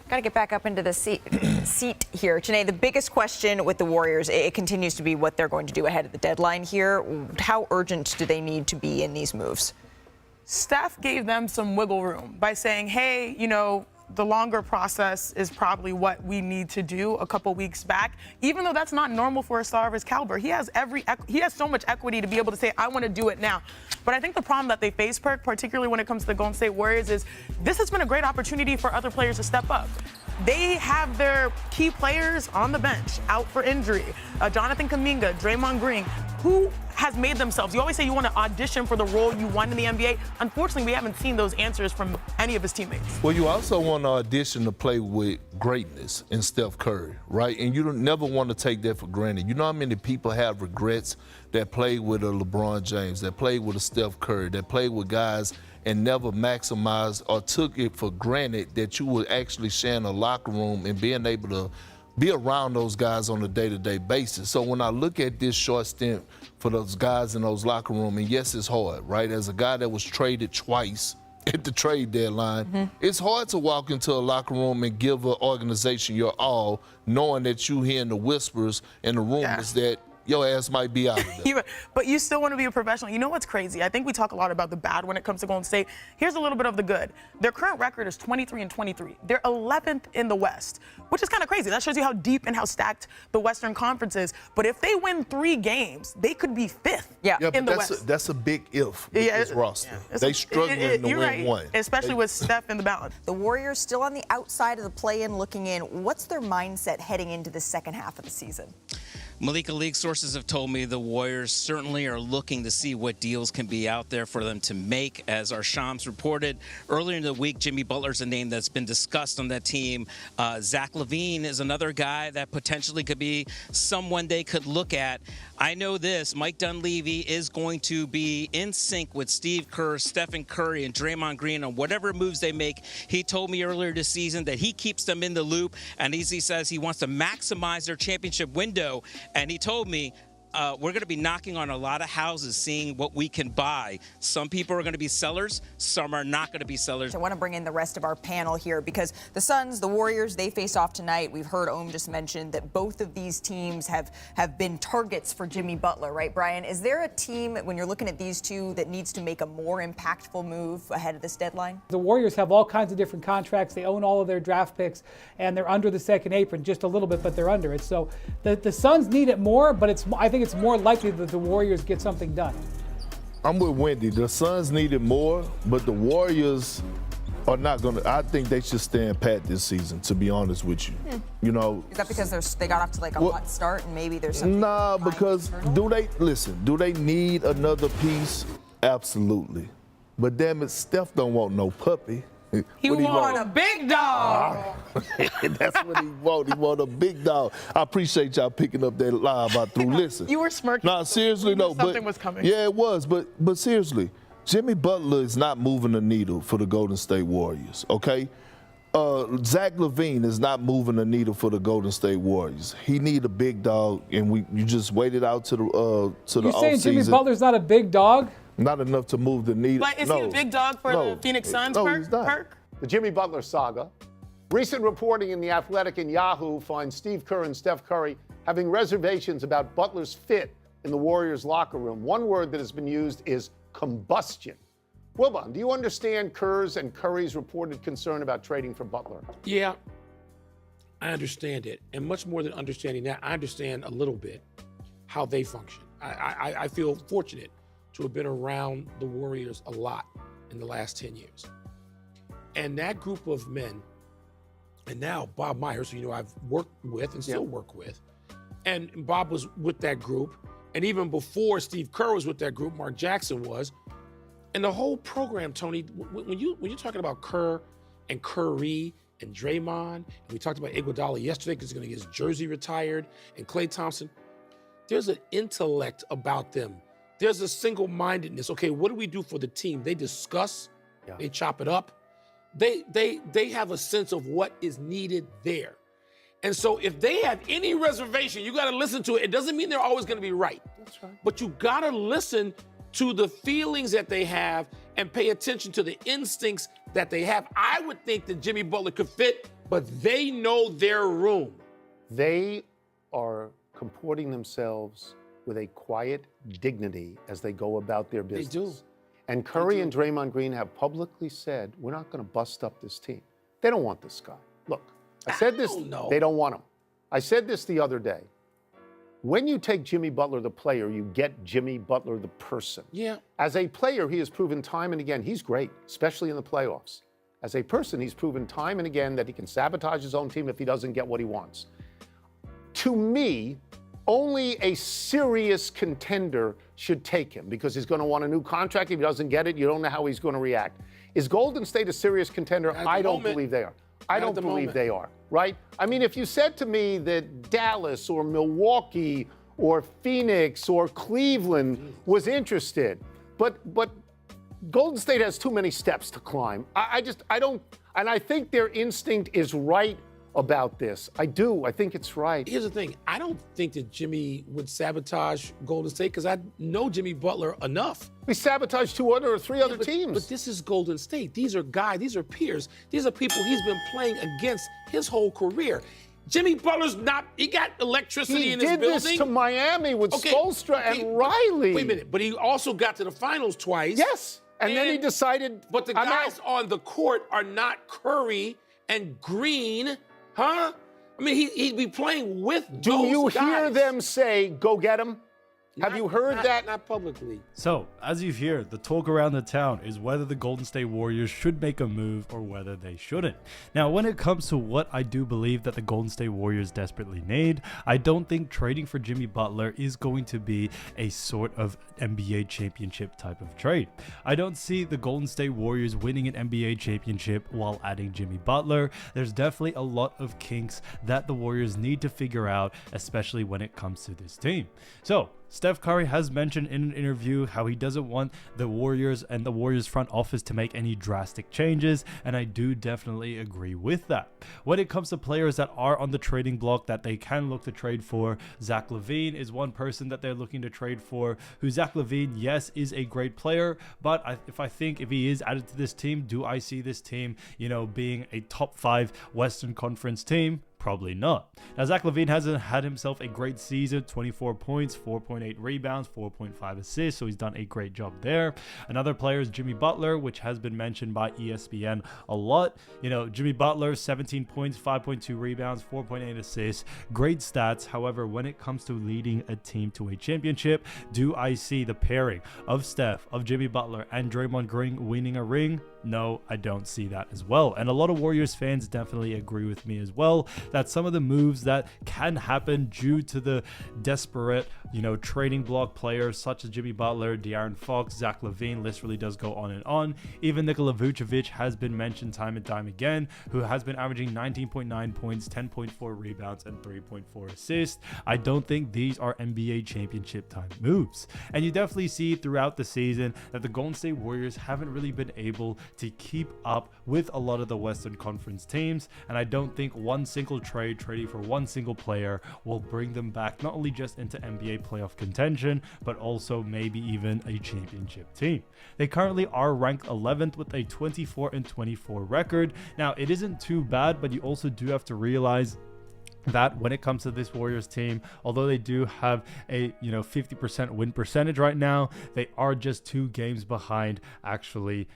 Got to get back up into the seat here. Janae, the biggest question with the Warriors, it continues to be what they're going to do ahead of the deadline here. How urgent do they need to be in these moves? Steph gave them some wiggle room by saying, hey, you know, the longer process is probably what we need to do a couple weeks back, even though that's not normal for a star of his caliber. He has so much equity to be able to say, I want to do it now. But I think the problem that they face, particularly when it comes to the Golden State Warriors, is this has been a great opportunity for other players to step up. They have their key players on the bench, out for injury. Jonathan Kuminga, Draymond Green, who has made themselves. You always say you want to audition for the role you want in the NBA. Unfortunately, we haven't seen those answers from any of his teammates. Well, you also want to audition to play with greatness in Steph Curry, right? And you don't never want to take that for granted. You know how many people have regrets that played with a LeBron James, that played with a Steph Curry, that played with guys and never maximized or took it for granted that you would actually share in a locker room and being able to be around those guys on a day-to-day basis. So when I look at this short stint for those guys in those locker room, and yes, it's hard, right? As a guy that was traded twice at the trade deadline, it's hard to walk into a locker room and give an organization your all, knowing that you hearing the whispers and the rumors that your ass might be out of there. But you still want to be a professional. You know what's crazy? I think we talk a lot about the bad when it comes to Golden State. Here's a little bit of the good. Their current record is 23-23. They're 11th in the West, which is kind of crazy. That shows you how deep and how stacked the Western Conference is. But if they win 3 games, they could be 5th in the West. That's a big if with this roster. They struggling to win one. Especially with Steph in the balance. The Warriors still on the outside of the play-in looking in. What's their mindset heading into the second half of the season? Malika, league sources have told me the Warriors certainly are looking to see what deals can be out there for them to make. As our Shams reported earlier in the week, Jimmy Butler's a name that's been discussed on that team. Zach LaVine is another guy that potentially could be someone they could look at. I know this, Mike Dunleavy is going to be in sync with Steve Kerr, Stephen Curry, and Draymond Green on whatever moves they make. He told me earlier this season that he keeps them in the loop, and he says he wants to maximize their championship window. And he told me, we're going to be knocking on a lot of houses, seeing what we can buy. Some people are going to be sellers. Some are not going to be sellers. I want to bring in the rest of our panel here because the Suns, the Warriors, they face off tonight. We've heard Ohm just mention that both of these teams have been targets for Jimmy Butler, right, Brian? Is there a team, when you're looking at these two, that needs to make a more impactful move ahead of this deadline? The Warriors have all kinds of different contracts. They own all of their draft picks, and they're under the second apron just a little bit, but they're under it. So the Suns need it more, but I think it's more likely that the Warriors get something done. I'm with Wendy. The Suns need it more, but the Warriors are not going to. I think they should stand pat this season, to be honest with you. You know. Is that because they got off to like a hot start and maybe there's something? Nah, because do they need another piece? Absolutely. But damn it, Steph don't want no puppy. He want a big dog. That's what he want. He want a big dog. I appreciate y'all picking up that lie about through. Listen. You were smirking. Nah, seriously, no. Something was coming. Yeah, it was. But seriously, Jimmy Butler is not moving the needle for the Golden State Warriors, okay? Zach LaVine is not moving the needle for the Golden State Warriors. He need a big dog, and you just waited out to the offseason. You saying Jimmy Butler's not a big dog? Not enough to move the needle. But is he a big dog for the Phoenix Suns, he's not. The Jimmy Butler saga. Recent reporting in The Athletic and Yahoo finds Steve Kerr and Steph Curry having reservations about Butler's fit in the Warriors' locker room. One word that has been used is combustion. Wilbon, do you understand Kerr's and Curry's reported concern about trading for Butler? Yeah, I understand it. And much more than understanding that, I understand a little bit how they function. I feel fortunate to have been around the Warriors a lot in the last 10 years. And that group of men, and now Bob Myers, who I've worked with and still work with, and Bob was with that group, and even before Steve Kerr was with that group, Mark Jackson was. And the whole program, Tony, when you're talking about Kerr and Curry and Draymond, and we talked about Iguodala yesterday because he's going to get his jersey retired, and Klay Thompson, there's an intellect about them. There's a single-mindedness. Okay, what do we do for the team? They discuss, they chop it up. They have a sense of what is needed there. And so if they have any reservation, you got to listen to it. It doesn't mean they're always going to be right. That's right. But you got to listen to the feelings that they have and pay attention to the instincts that they have. I would think that Jimmy Butler could fit But they know their room. They are comporting themselves with a quiet dignity as they go about their business. They do. And Curry and Draymond Green have publicly said, we're not going to bust up this team. They don't want this guy. Look, I said this, they don't want him. I said this the other day. When you take Jimmy Butler, the player, you get Jimmy Butler, the person. Yeah. As a player, he has proven time and again, he's great, especially in the playoffs. As a person, he's proven time and again that he can sabotage his own team if he doesn't get what he wants. To me, only a serious contender should take him because he's going to want a new contract. If he doesn't get it, you don't know how he's going to react. Is Golden State a serious contender? I don't believe they are. I don't believe they are, right? I mean, if you said to me that Dallas or Milwaukee or Phoenix or Cleveland was interested, but Golden State has too many steps to climb. I don't, and I think their instinct is right about this. I do. I think it's right. Here's the thing. I don't think that Jimmy would sabotage Golden State because I know Jimmy Butler enough. We sabotaged three other teams. But this is Golden State. These are guys. These are peers. These are people he's been playing against his whole career. Jimmy Butler's not, he got electricity in his building. He did this to Miami with Spoelstra and Riley. Wait a minute. But he also got to the finals twice. Yes. And then he decided, But the guys on the court are not Curry and Green. Huh? I mean, he'd be playing with those guys. Do you hear them say, go get him? Have you heard that? Not publicly. So, as you hear, the talk around the town is whether the Golden State Warriors should make a move or whether they shouldn't. Now, when it comes to what I do believe that the Golden State Warriors desperately need, I don't think trading for Jimmy Butler is going to be a sort of NBA championship type of trade. I don't see the Golden State Warriors winning an NBA championship while adding Jimmy Butler. There's definitely a lot of kinks that the Warriors need to figure out, especially when it comes to this team. So, Steph Curry has mentioned in an interview how he doesn't want the Warriors and the Warriors front office to make any drastic changes, and I do definitely agree with that. When it comes to players that are on the trading block that they can look to trade for, Zach LaVine is one person that they're looking to trade for, who Zach LaVine, yes, is a great player, but if he is added to this team, do I see this team, being a top 5 Western Conference team? Probably not. Now, Zach LaVine hasn't had himself a great season, 24 points, 4.8 rebounds, 4.5 assists, so he's done a great job there. Another player is Jimmy Butler, which has been mentioned by ESPN a lot. Jimmy Butler, 17 points, 5.2 rebounds, 4.8 assists, great stats. However, when it comes to leading a team to a championship, do I see the pairing of Steph, of Jimmy Butler, and Draymond Green winning a ring? No, I don't see that as well. And a lot of Warriors fans definitely agree with me as well that some of the moves that can happen due to the desperate, trading block players such as Jimmy Butler, De'Aaron Fox, Zach LaVine, list really does go on and on. Even Nikola Vucevic has been mentioned time and time again, who has been averaging 19.9 points, 10.4 rebounds, and 3.4 assists. I don't think these are NBA championship time moves. And you definitely see throughout the season that the Golden State Warriors haven't really been able to keep up with a lot of the Western Conference teams, and I don't think one single trading for one single player will bring them back not only just into NBA playoff contention, but also maybe even a championship team. They currently are ranked 11th with a 24-24 record. Now, it isn't too bad, but you also do have to realize that when it comes to this Warriors team, although they do have a 50% win percentage right now, they are just 2 games behind actually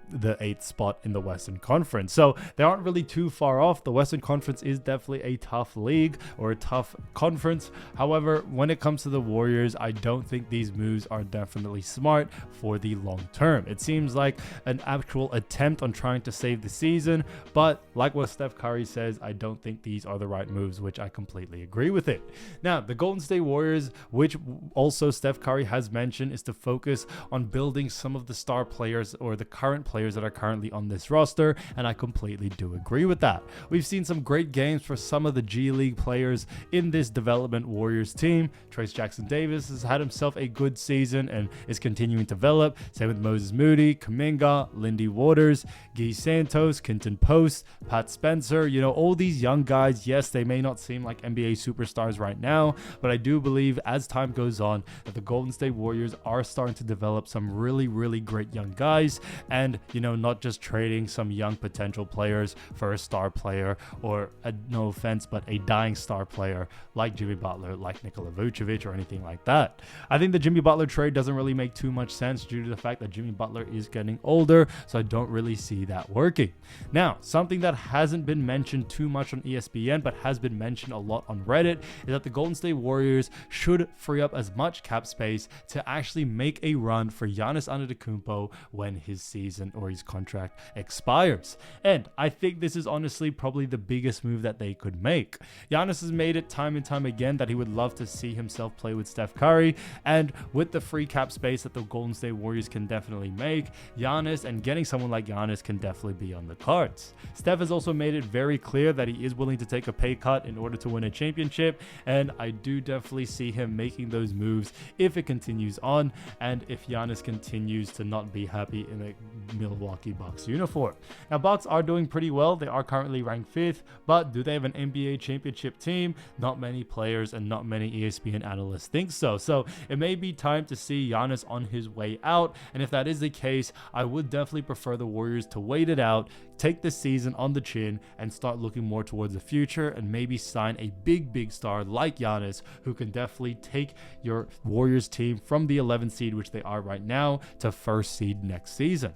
the 8th spot in the Western Conference. So they aren't really too far off. The Western Conference is definitely a tough league or a tough conference. However, when it comes to the Warriors, I don't think these moves are definitely smart for the long term. It seems like an actual attempt on trying to save the season, but like what Steph Curry says, I don't think these are the right moves, which I completely agree with it. Now, the Golden State Warriors, which also Steph Curry has mentioned, is to focus on building some of the star players or the current players that are currently on this roster, and I completely do agree with that. We've seen some great games for some of the G League players in this development Warriors team. Trace Jackson-Davis has had himself a good season and is continuing to develop. Same with Moses Moody, Kuminga, Lindy Waters, Guy Santos, Kenton Post, Pat Spencer. All these young guys, yes, they may not seem like NBA superstars right now, but I do believe as time goes on that the Golden State Warriors are starting to develop some really, really great young guys, and not just trading some young potential players for a star player or, no offense, but a dying star player like Jimmy Butler, like Nikola Vucevic or anything like that. I think the Jimmy Butler trade doesn't really make too much sense due to the fact that Jimmy Butler is getting older, so I don't really see that working. Now, something that hasn't been mentioned too much on ESPN but has been mentioned a lot on Reddit is that the Golden State Warriors should free up as much cap space to actually make a run for Giannis Antetokounmpo when his season or his contract expires. And I think this is honestly probably the biggest move that they could make. Giannis has made it time and time again that he would love to see himself play with Steph Curry, and with the free cap space that the Golden State Warriors can definitely make, Giannis and getting someone like Giannis can definitely be on the cards. Steph has also made it very clear that he is willing to take a pay cut in order to win a championship, and I do definitely see him making those moves if it continues on and if Giannis continues to not be happy in a Milwaukee Bucks uniform. Now, Bucks are doing pretty well. They are currently ranked 5th, but do they have an NBA championship team? Not many players and not many ESPN analysts think so. So it may be time to see Giannis on his way out, and if that is the case, I would definitely prefer the Warriors to wait it out, take this season on the chin, and start looking more towards the future and maybe sign a big star like Giannis, who can definitely take your Warriors team from the 11th seed, which they are right now, to 1st seed next season.